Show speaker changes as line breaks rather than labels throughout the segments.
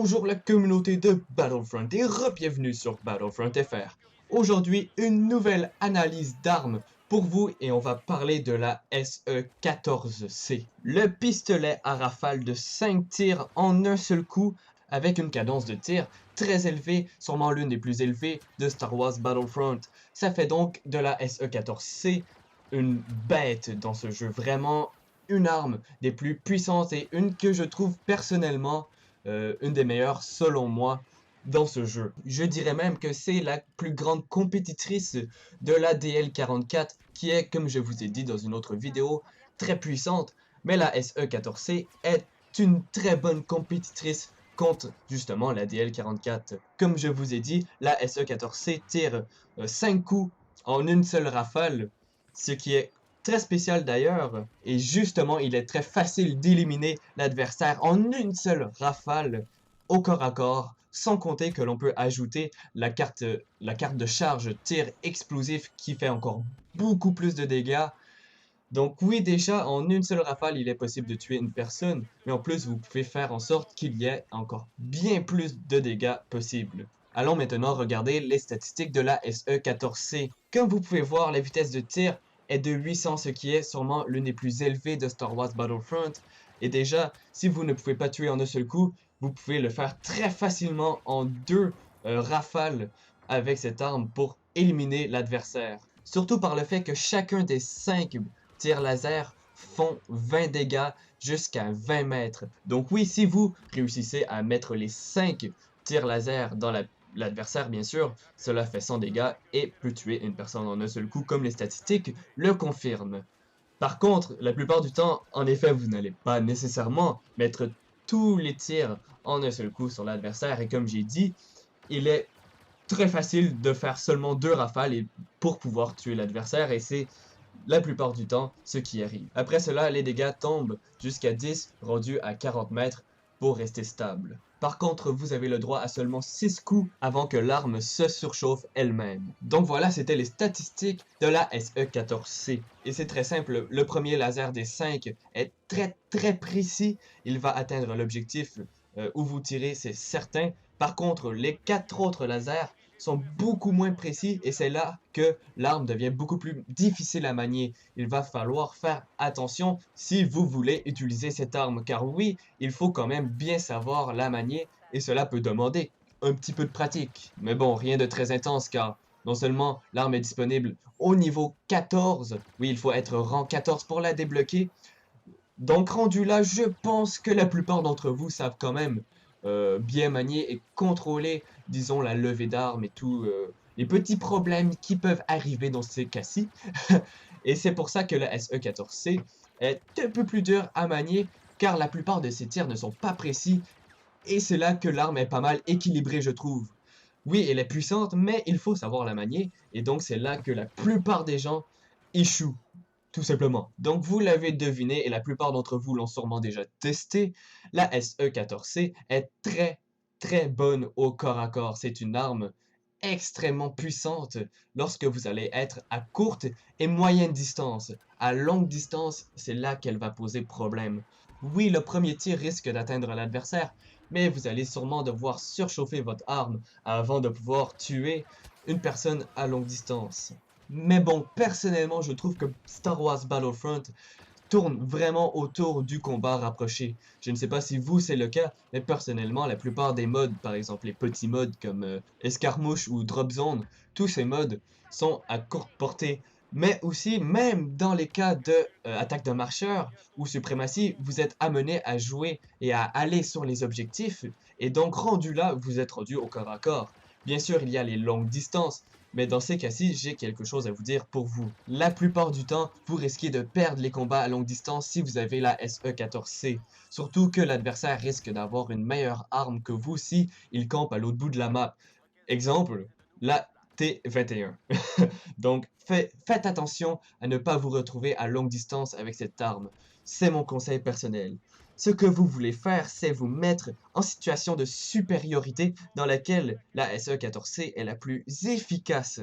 Bonjour la communauté de Battlefront et re-bienvenue sur Battlefront FR. Aujourd'hui, une nouvelle analyse d'armes pour vous et on va parler de la SE-14C. Le pistolet à rafale de 5 tirs en un seul coup avec une cadence de tir très élevée, sûrement l'une des plus élevées de Star Wars Battlefront. Ça fait donc de la SE-14C une bête dans ce jeu, vraiment une arme des plus puissantes et une que je trouve personnellement une des meilleures selon moi dans ce jeu. Je dirais même que c'est la plus grande compétitrice de la DL44 qui est, comme je vous ai dit dans une autre vidéo, très puissante, mais la SE14C est une très bonne compétitrice contre justement la DL44. Comme je vous ai dit, la SE14C tire 5 coups en une seule rafale, ce qui est très spécial d'ailleurs, et justement il est très facile d'éliminer l'adversaire en une seule rafale au corps à corps, sans compter que l'on peut ajouter la carte de charge tir explosif qui fait encore beaucoup plus de dégâts. Donc oui, déjà en une seule rafale il est possible de tuer une personne, mais en plus vous pouvez faire en sorte qu'il y ait encore bien plus de dégâts possibles. Allons maintenant regarder les statistiques de la SE14C. Comme vous pouvez voir, la vitesse de tir est de 800, ce qui est sûrement l'une des plus élevées de Star Wars Battlefront. Et déjà, si vous ne pouvez pas tuer en un seul coup, vous pouvez le faire très facilement en deux rafales avec cette arme pour éliminer l'adversaire. Surtout par le fait que chacun des 5 tirs laser font 20 dégâts jusqu'à 20 mètres. Donc oui, si vous réussissez à mettre les 5 tirs laser dans l'adversaire, bien sûr, cela fait 100 dégâts et peut tuer une personne en un seul coup, comme les statistiques le confirment. Par contre, la plupart du temps, en effet, vous n'allez pas nécessairement mettre tous les tirs en un seul coup sur l'adversaire, et comme j'ai dit, il est très facile de faire seulement 2 rafales pour pouvoir tuer l'adversaire, et c'est la plupart du temps ce qui arrive. Après cela, les dégâts tombent jusqu'à 10, rendus à 40 mètres pour rester stable. Par contre, vous avez le droit à seulement 6 coups avant que l'arme se surchauffe elle-même. Donc voilà, c'était les statistiques de la SE14C. Et c'est très simple, le premier laser des 5 est très précis. Il va atteindre l'objectif où vous tirez, c'est certain. Par contre, les 4 autres lasers sont beaucoup moins précis et c'est là que l'arme devient beaucoup plus difficile à manier. Il va falloir faire attention si vous voulez utiliser cette arme, car oui, il faut quand même bien savoir la manier et cela peut demander un petit peu de pratique. Mais bon, rien de très intense car non seulement l'arme est disponible au niveau 14, oui, il faut être rang 14 pour la débloquer. Donc rendu là, je pense que la plupart d'entre vous savent quand même bien manier et contrôler, disons, la levée d'armes et tout, les petits problèmes qui peuvent arriver dans ces cas-ci. Et c'est pour ça que la SE14C est un peu plus dur à manier, car la plupart de ses tirs ne sont pas précis, et c'est là que l'arme est pas mal équilibrée, je trouve. Oui, elle est puissante, mais il faut savoir la manier, et donc c'est là que la plupart des gens échouent. Tout simplement. Donc vous l'avez deviné et la plupart d'entre vous l'ont sûrement déjà testé, la SE14C est très bonne au corps à corps. C'est une arme extrêmement puissante lorsque vous allez être à courte et moyenne distance. À longue distance, c'est là qu'elle va poser problème. Oui, le premier tir risque d'atteindre l'adversaire, mais vous allez sûrement devoir surchauffer votre arme avant de pouvoir tuer une personne à longue distance. Mais bon, personnellement, je trouve que Star Wars Battlefront tourne vraiment autour du combat rapproché. Je ne sais pas si vous c'est le cas, mais personnellement, la plupart des modes, par exemple les petits modes comme Escarmouche ou Drop Zone, tous ces modes sont à courte portée. Mais aussi, même dans les cas de attaque de marcheur ou suprématie, vous êtes amené à jouer et à aller sur les objectifs, et donc rendu là, vous êtes rendu au corps à corps. Bien sûr, il y a les longues distances, mais dans ces cas-ci, j'ai quelque chose à vous dire pour vous. La plupart du temps, vous risquez de perdre les combats à longue distance si vous avez la SE14C. Surtout que l'adversaire risque d'avoir une meilleure arme que vous si il campe à l'autre bout de la map. Exemple, la T21. Donc faites attention à ne pas vous retrouver à longue distance avec cette arme. C'est mon conseil personnel. Ce que vous voulez faire, c'est vous mettre en situation de supériorité dans laquelle la SE14C est la plus efficace,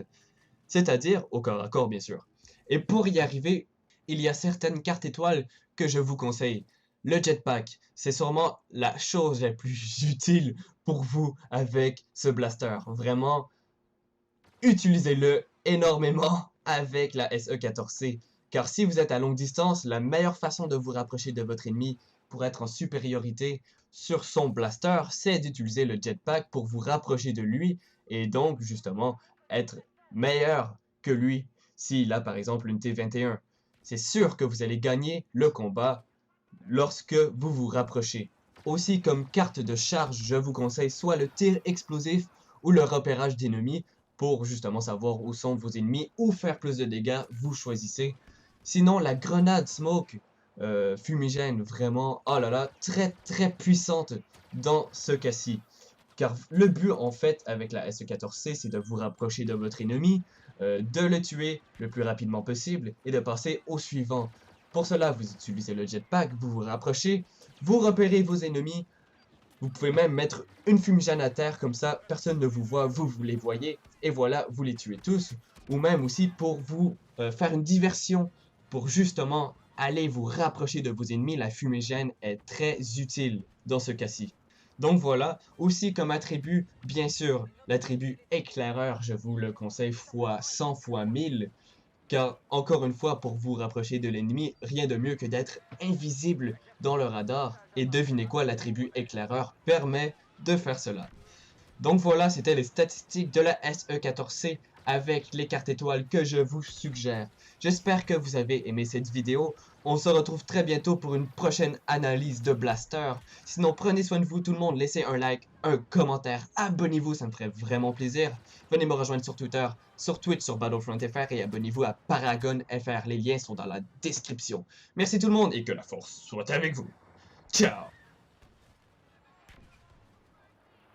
c'est-à-dire au corps à corps bien sûr. Et pour y arriver, il y a certaines cartes étoiles que je vous conseille. Le jetpack, c'est sûrement la chose la plus utile pour vous avec ce blaster. Vraiment, utilisez-le énormément avec la SE14C. Car si vous êtes à longue distance, la meilleure façon de vous rapprocher de votre ennemi pour être en supériorité sur son blaster, c'est d'utiliser le jetpack pour vous rapprocher de lui et donc justement être meilleur que lui s'il a par exemple une T21. C'est sûr que vous allez gagner le combat lorsque vous vous rapprochez. Aussi comme carte de charge, je vous conseille soit le tir explosif ou le repérage d'ennemis pour justement savoir où sont vos ennemis ou faire plus de dégâts, vous choisissez. Sinon la grenade smoke fumigène, vraiment, oh là là, très puissante dans ce cas-ci. Car le but en fait avec la SE14C, c'est de vous rapprocher de votre ennemi, de le tuer le plus rapidement possible et de passer au suivant. Pour cela, vous utilisez le jetpack, vous vous rapprochez, vous repérez vos ennemis, vous pouvez même mettre une fumigène à terre, comme ça personne ne vous voit, vous les voyez, et voilà, vous les tuez tous. Ou même aussi pour vous faire une diversion, pour justement aller vous rapprocher de vos ennemis, la fumigène est très utile dans ce cas-ci. Donc voilà, aussi comme attribut, bien sûr, l'attribut éclaireur, je vous le conseille fois 100 fois 1000, car encore une fois, pour vous rapprocher de l'ennemi, rien de mieux que d'être invisible dans le radar, et devinez quoi, l'attribut éclaireur permet de faire cela. Donc voilà, c'était les statistiques de la SE14C avec les cartes étoiles que je vous suggère. J'espère que vous avez aimé cette vidéo. On se retrouve très bientôt pour une prochaine analyse de Blaster. Sinon, prenez soin de vous tout le monde, laissez un like, un commentaire, abonnez-vous, ça me ferait vraiment plaisir. Venez me rejoindre sur Twitter, sur Twitch, sur Battlefront FR et abonnez-vous à Paragon FR. Les liens sont dans la description. Merci tout le monde et que la force soit avec vous. Ciao!